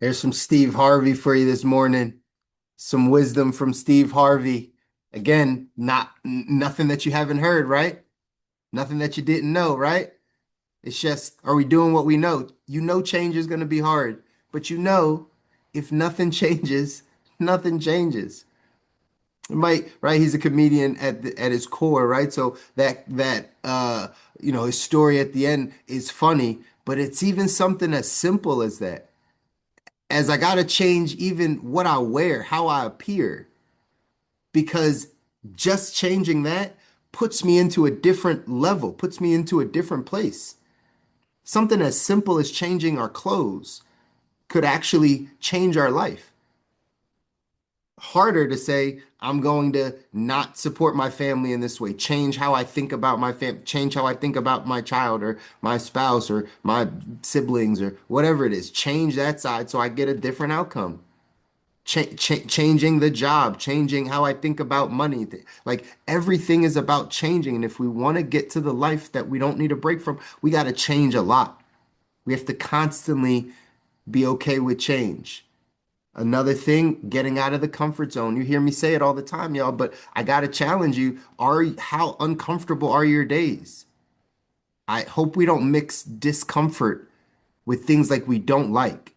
There's some Steve Harvey for you this morning. Some wisdom from Steve Harvey. Again, nothing that you haven't heard, right? Nothing that you didn't know, right? It's just, are we doing what we know? You know change is going to be hard, but you know if nothing changes, nothing changes. It might, right? He's a comedian at his core, right? So his story at the end is funny, but it's even something as simple as that. As I got to change even what I wear, how I appear, because just changing that puts me into a different level, puts me into a different place. Something as simple as changing our clothes could actually change our life. Harder to say, I'm going to not support my family in this way, change how I think about my family, change how I think about my child or my spouse or my siblings or whatever it is. Change that side so I get a different outcome. Changing the job, changing how I think about money. Like everything is about changing. And if we want to get to the life that we don't need a break from, we got to change a lot. We have to constantly be okay with change. Another thing, getting out of the comfort zone. You hear me say it all the time, y'all, but I got to challenge you. How uncomfortable are your days? I hope we don't mix discomfort with things like we don't like.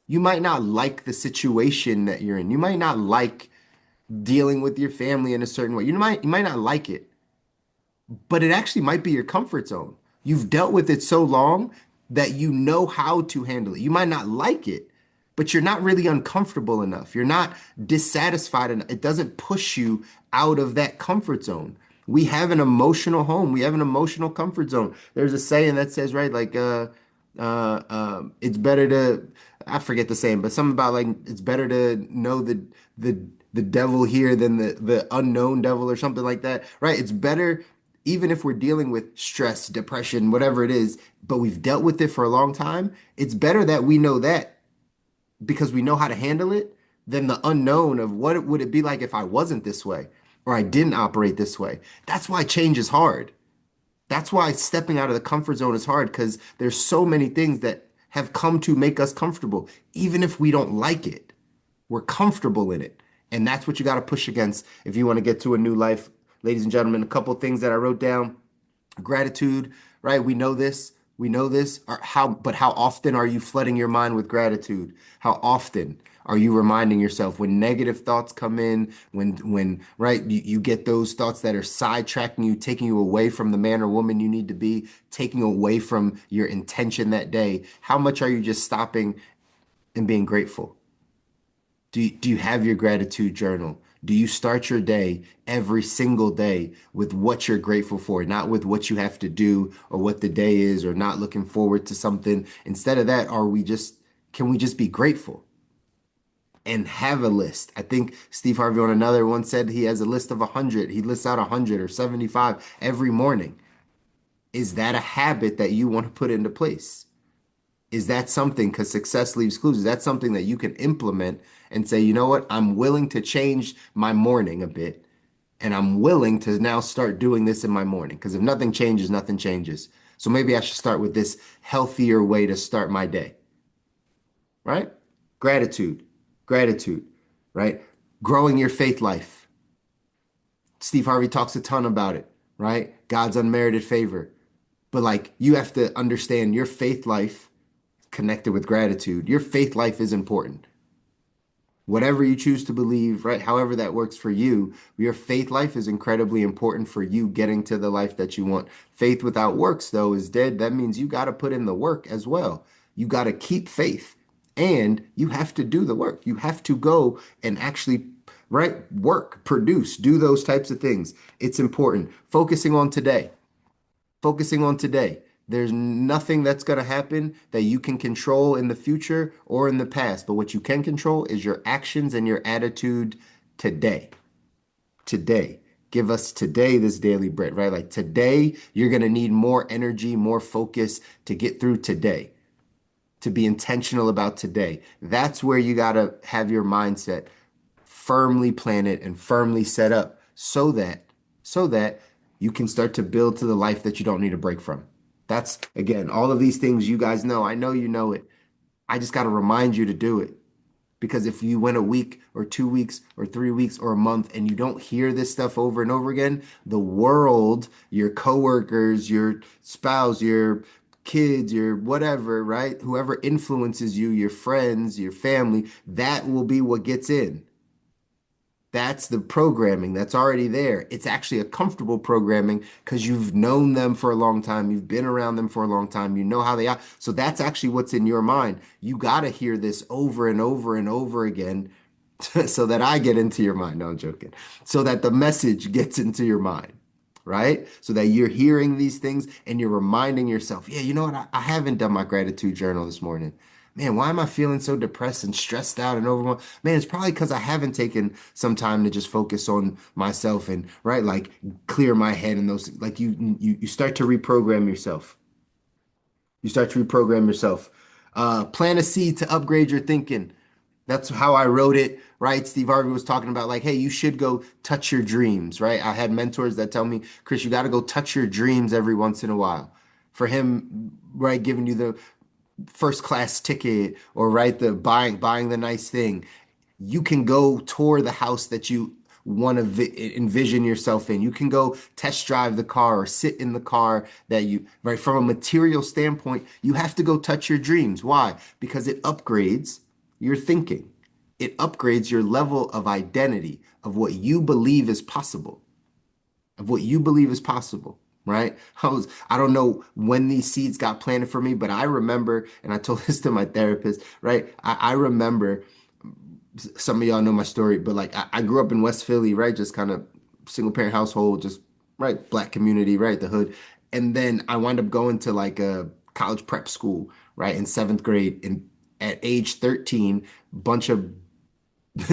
You might not like the situation that you're in. You might not like dealing with your family in a certain way. You might not like it, but it actually might be your comfort zone. You've dealt with it so long that you know how to handle it. You might not like it, but you're not really uncomfortable enough. You're not dissatisfied enough. It doesn't push you out of that comfort zone. We have an emotional home. We have an emotional comfort zone. There's a saying that says, right, like, it's better to, I forget the saying, but something about like it's better to know the the devil here than the unknown devil or something like that, right? It's better even if we're dealing with stress, depression, whatever it is, but we've dealt with it for a long time. It's better that we know that because we know how to handle it than the unknown of what would it be like if I wasn't this way or I didn't operate this way. That's why change is hard. That's why stepping out of the comfort zone is hard because there's so many things that have come to make us comfortable. Even if we don't like it, we're comfortable in it. And that's what you got to push against if you want to get to a new life. Ladies and gentlemen, a couple things that I wrote down. Gratitude, right? We know this. We know this. But how often are you flooding your mind with gratitude? How often are you reminding yourself when negative thoughts come in, right, you get those thoughts that are sidetracking you, taking you away from the man or woman you need to be, taking away from your intention that day? How much are you just stopping and being grateful? Do you have your gratitude journal? Do you start your day every single day with what you're grateful for, not with what you have to do or what the day is or not looking forward to something? Instead of that, can we just be grateful and have a list? I think Steve Harvey on another one said he has a list of 100. He lists out 100 or 75 every morning. Is that a habit that you want to put into place? Is that something, because success leaves clues, is that something that you can implement and say, you know what, I'm willing to change my morning a bit, and I'm willing to now start doing this in my morning? Because if nothing changes, nothing changes. So maybe I should start with this healthier way to start my day, right? Gratitude, gratitude, right? Growing your faith life. Steve Harvey talks a ton about it, right? God's unmerited favor. But like you have to understand your faith life connected with gratitude. Your faith life is important. Whatever you choose to believe, right? However that works for you, your faith life is incredibly important for you getting to the life that you want. Faith without works, though, is dead. That means you got to put in the work as well. You got to keep faith and you have to do the work. You have to go and actually, right, work, produce, do those types of things. It's important. Focusing on today. There's nothing that's going to happen that you can control in the future or in the past. But what you can control is your actions and your attitude today. Today. Give us today this daily bread, right? Like today, you're going to need more energy, more focus to get through today, to be intentional about today. That's where you got to have your mindset firmly planted and firmly set up so that you can start to build to the life that you don't need a break from. That's again, all of these things you guys know. I know you know it. I just got to remind you to do it. Because if you went a week or 2 weeks or 3 weeks or a month and you don't hear this stuff over and over again, the world, your coworkers, your spouse, your kids, your whatever, right? Whoever influences you, your friends, your family, that will be what gets in. That's the programming that's already there. It's actually a comfortable programming because you've known them for a long time. You've been around them for a long time. You know how they are. So that's actually what's in your mind. You got to hear this over and over and over again so that I get into your mind. No, I'm joking. So that the message gets into your mind, right? So that you're hearing these things and you're reminding yourself, yeah, you know what? I haven't done my gratitude journal this morning. Man, why am I feeling so depressed and stressed out and overwhelmed? Man, it's probably because I haven't taken some time to just focus on myself and, right, like clear my head and those, like you start to reprogram yourself. You start to reprogram yourself. Plant a seed to upgrade your thinking. That's how I wrote it, right? Steve Harvey was talking about like, hey, you should go touch your dreams, right? I had mentors that tell me, Chris, you got to go touch your dreams every once in a while. For him, right, giving you the first class ticket or right, the buying the nice thing, you can go tour the house that you want to envision yourself in. You can go test drive the car or sit in the car that you, right, from a material standpoint, you have to go touch your dreams. Why? Because it upgrades your thinking. It upgrades your level of identity of what you believe is possible, of what you believe is possible, right? I don't know when these seeds got planted for me, but I remember, and I told this to my therapist, right? I remember some of y'all know my story, but like I grew up in West Philly, right? Just kind of single parent household, just right, black community, right, the hood. And then I wound up going to like a college prep school, right, in seventh grade. And at age 13, bunch of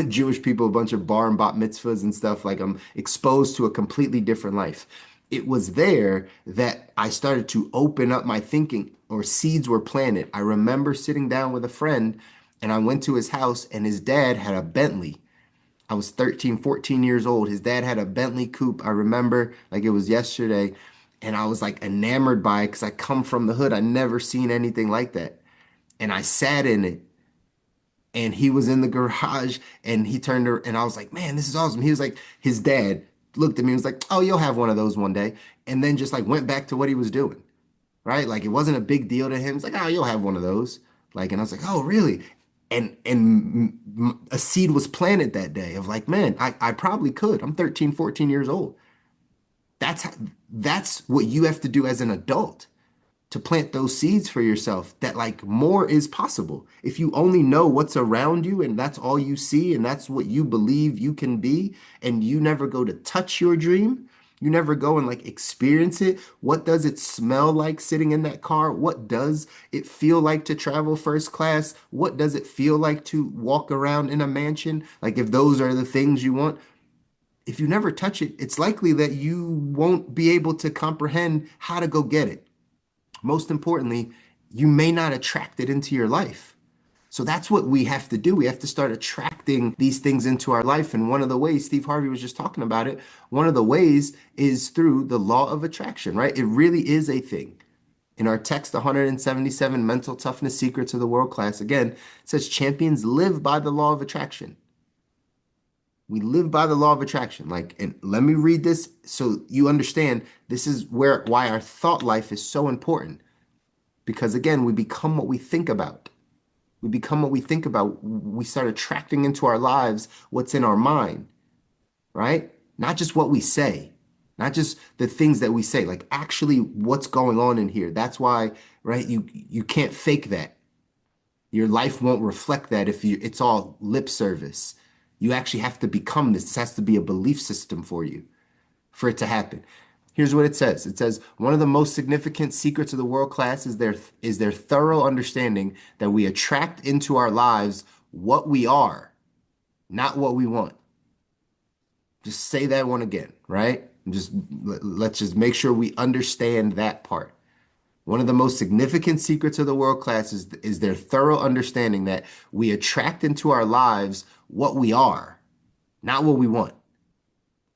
Jewish people, a bunch of bar and bat mitzvahs and stuff. Like I'm exposed to a completely different life. It was there that I started to open up my thinking, or seeds were planted. I remember sitting down with a friend and I went to his house and his dad had a Bentley. I was 13, 14 years old. His dad had a Bentley coupe. I remember like it was yesterday. And I was like enamored by it because I come from the hood. I never seen anything like that. And I sat in it and he was in the garage and he turned her and I was like, man, this is awesome. He was like, his dad looked at me and was like, oh, you'll have one of those one day. And then just like went back to what he was doing, right? Like it wasn't a big deal to him. It's like, oh, you'll have one of those. Like, and I was like, oh, really? And a seed was planted that day of like, man, I probably could. I'm 13, 14 years old. That's that's what you have to do as an adult to plant those seeds for yourself that like more is possible. If you only know what's around you and that's all you see and that's what you believe you can be, and you never go to touch your dream, you never go and like experience it. What does it smell like sitting in that car? What does it feel like to travel first class? What does it feel like to walk around in a mansion? Like if those are the things you want, if you never touch it, it's likely that you won't be able to comprehend how to go get it. Most importantly, you may not attract it into your life. So that's what we have to do. We have to start attracting these things into our life. And one of the ways, Steve Harvey was just talking about it, one of the ways is through the law of attraction, right? It really is a thing. In our text, 177 Mental Toughness Secrets of the World Class, again, it says champions live by the law of attraction. We live by the law of attraction. Like, and let me read this so you understand this is why our thought life is so important. Because again, we become what we think about. We become what we think about. We start attracting into our lives what's in our mind, right? Not just what we say, not just the things that we say, like actually what's going on in here. That's why, right? You can't fake that. Your life won't reflect that if it's all lip service. You actually have to become this. This has to be a belief system for you for it to happen. Here's what it says. It says one of the most significant secrets of the world class is their thorough understanding that we attract into our lives what we are, not what we want. Just say that one again, right? Let's just make sure we understand that part. One of the most significant secrets of the world class is their thorough understanding that we attract into our lives what we are, not what we want.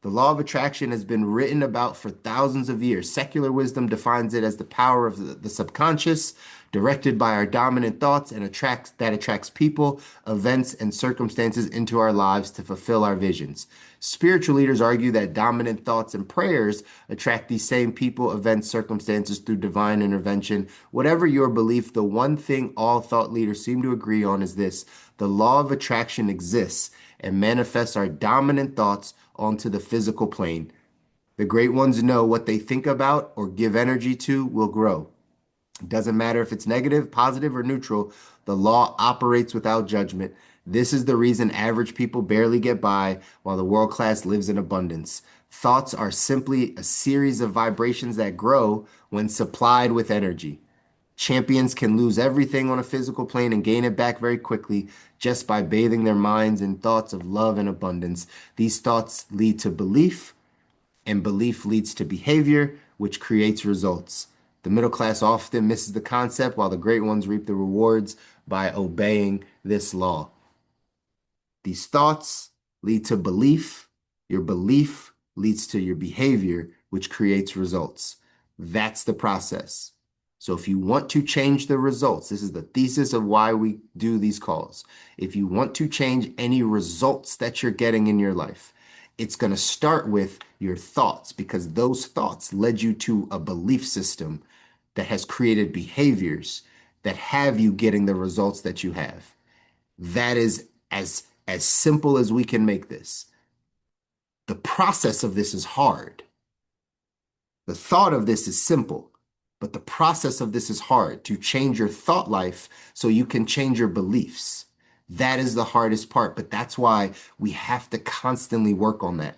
The law of attraction has been written about for thousands of years. Secular wisdom defines it as the power of the subconscious directed by our dominant thoughts and attracts people, events, and circumstances into our lives to fulfill our visions. Spiritual leaders argue that dominant thoughts and prayers attract these same people, events, circumstances through divine intervention. Whatever your belief, the one thing all thought leaders seem to agree on is this: the law of attraction exists and manifests our dominant thoughts onto the physical plane. The great ones know what they think about or give energy to will grow. It doesn't matter if it's negative, positive, or neutral, the law operates without judgment. This is the reason average people barely get by while the world class lives in abundance. Thoughts are simply a series of vibrations that grow when supplied with energy. Champions can lose everything on a physical plane and gain it back very quickly just by bathing their minds in thoughts of love and abundance. These thoughts lead to belief, and belief leads to behavior, which creates results. The middle class often misses the concept, while the great ones reap the rewards by obeying this law. These thoughts lead to belief. Your belief leads to your behavior, which creates results. That's the process. So if you want to change the results, this is the thesis of why we do these calls. If you want to change any results that you're getting in your life, it's going to start with your thoughts, because those thoughts led you to a belief system that has created behaviors that have you getting the results that you have. That is as simple as we can make this. The process of this is hard. The thought of this is simple, but the process of this is hard, to change your thought life so you can change your beliefs. That is the hardest part, but that's why we have to constantly work on that,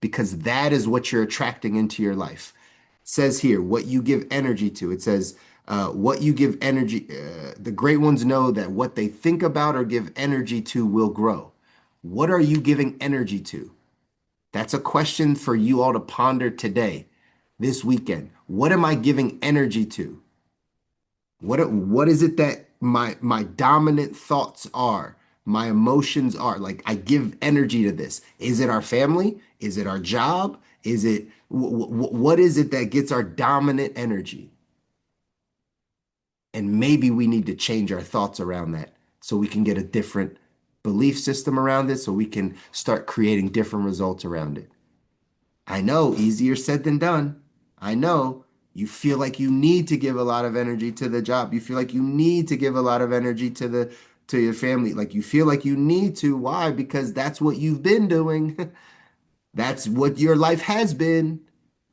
because that is what you're attracting into your life. It says here, what you give energy to. It says, what you give energy, the great ones know that what they think about or give energy to will grow. What are you giving energy to? That's a question for you all to ponder today, this weekend. What am I giving energy to? What is it that my dominant thoughts are? My emotions are like, I give energy to this. Is it our family? Is it our job? Is it what is it that gets our dominant energy? And maybe we need to change our thoughts around that so we can get a different belief system around it, so we can start creating different results around it. I know, easier said than done. I know you feel like you need to give a lot of energy to the job. You feel like you need to give a lot of energy to your family. Like you feel like you need to. Why? Because that's what you've been doing. That's what your life has been.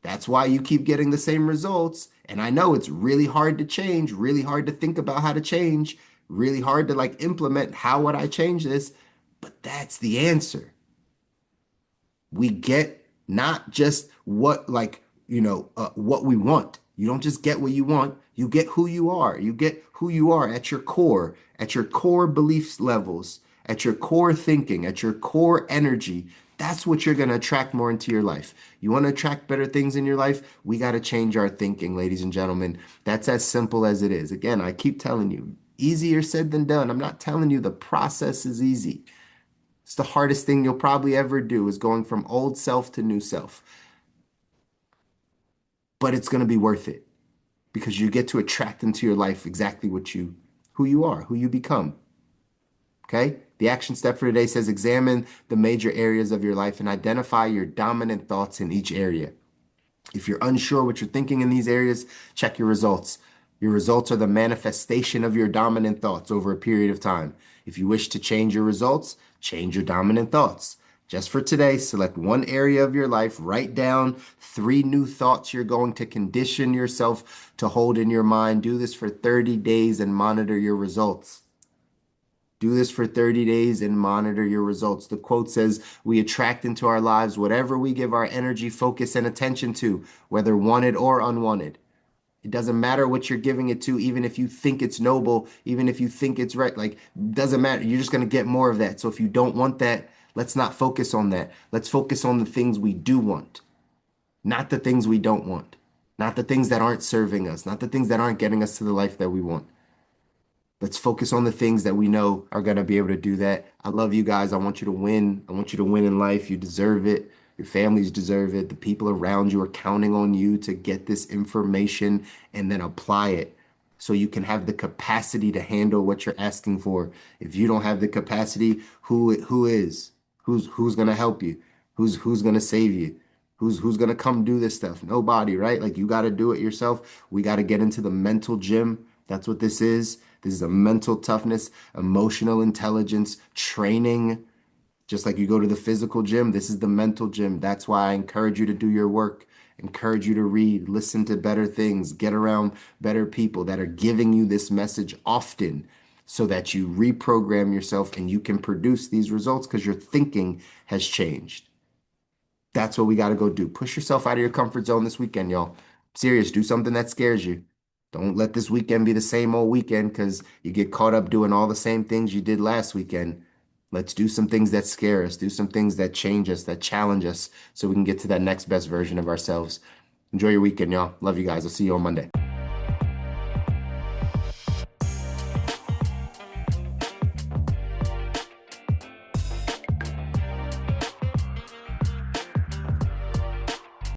That's why you keep getting the same results. And I know it's really hard to change, really hard to think about how to change, really hard to like implement how would I change this? But that's the answer. We get not just what what we want. You don't just get what you want, you get who you are. You get who you are at your core beliefs levels, at your core thinking, at your core energy. That's what you're going to attract more into your life. You want to attract better things in your life? We got to change our thinking, ladies and gentlemen. That's as simple as it is. Again, I keep telling you, easier said than done. I'm not telling you the process is easy. It's the hardest thing you'll probably ever do, is going from old self to new self. But it's going to be worth it, because you get to attract into your life exactly who you are, who you become. Okay? The action step for today says examine the major areas of your life and identify your dominant thoughts in each area. If you're unsure what you're thinking in these areas, check your results. Your results are the manifestation of your dominant thoughts over a period of time. If you wish to change your results, change your dominant thoughts. Just for today, select one area of your life, write down 3 new thoughts you're going to condition yourself to hold in your mind. Do this for 30 days and monitor your results. Do this for 30 days and monitor your results. The quote says, we attract into our lives whatever we give our energy, focus, and attention to, whether wanted or unwanted. It doesn't matter what you're giving it to, even if you think it's noble, even if you think it's right. Like, doesn't matter. You're just going to get more of that. So if you don't want that, let's not focus on that. Let's focus on the things we do want, not the things we don't want, not the things that aren't serving us, not the things that aren't getting us to the life that we want. Let's focus on the things that we know are going to be able to do that. I love you guys. I want you to win. I want you to win in life. You deserve it. Your families deserve it. The people around you are counting on you to get this information and then apply it. so you can have the capacity to handle what you're asking for. If you don't have the capacity, who is? Who's gonna help you? Who's gonna save you? Who's gonna come do this stuff? Nobody, right? Like you gotta do it yourself. We gotta get into the mental gym. That's what this is. This is a mental toughness, emotional intelligence training. Just like you go to the physical gym, this is the mental gym. That's why I encourage you to do your work, encourage you to read, listen to better things, get around better people that are giving you this message often so that you reprogram yourself and you can produce these results because your thinking has changed. That's what we got to go do. Push yourself out of your comfort zone this weekend, y'all. Serious, do something that scares you. Don't let this weekend be the same old weekend because you get caught up doing all the same things you did last weekend. Let's do some things that scare us, do some things that change us, that challenge us, so we can get to that next best version of ourselves. Enjoy your weekend, y'all. Love you guys. I'll see you on Monday.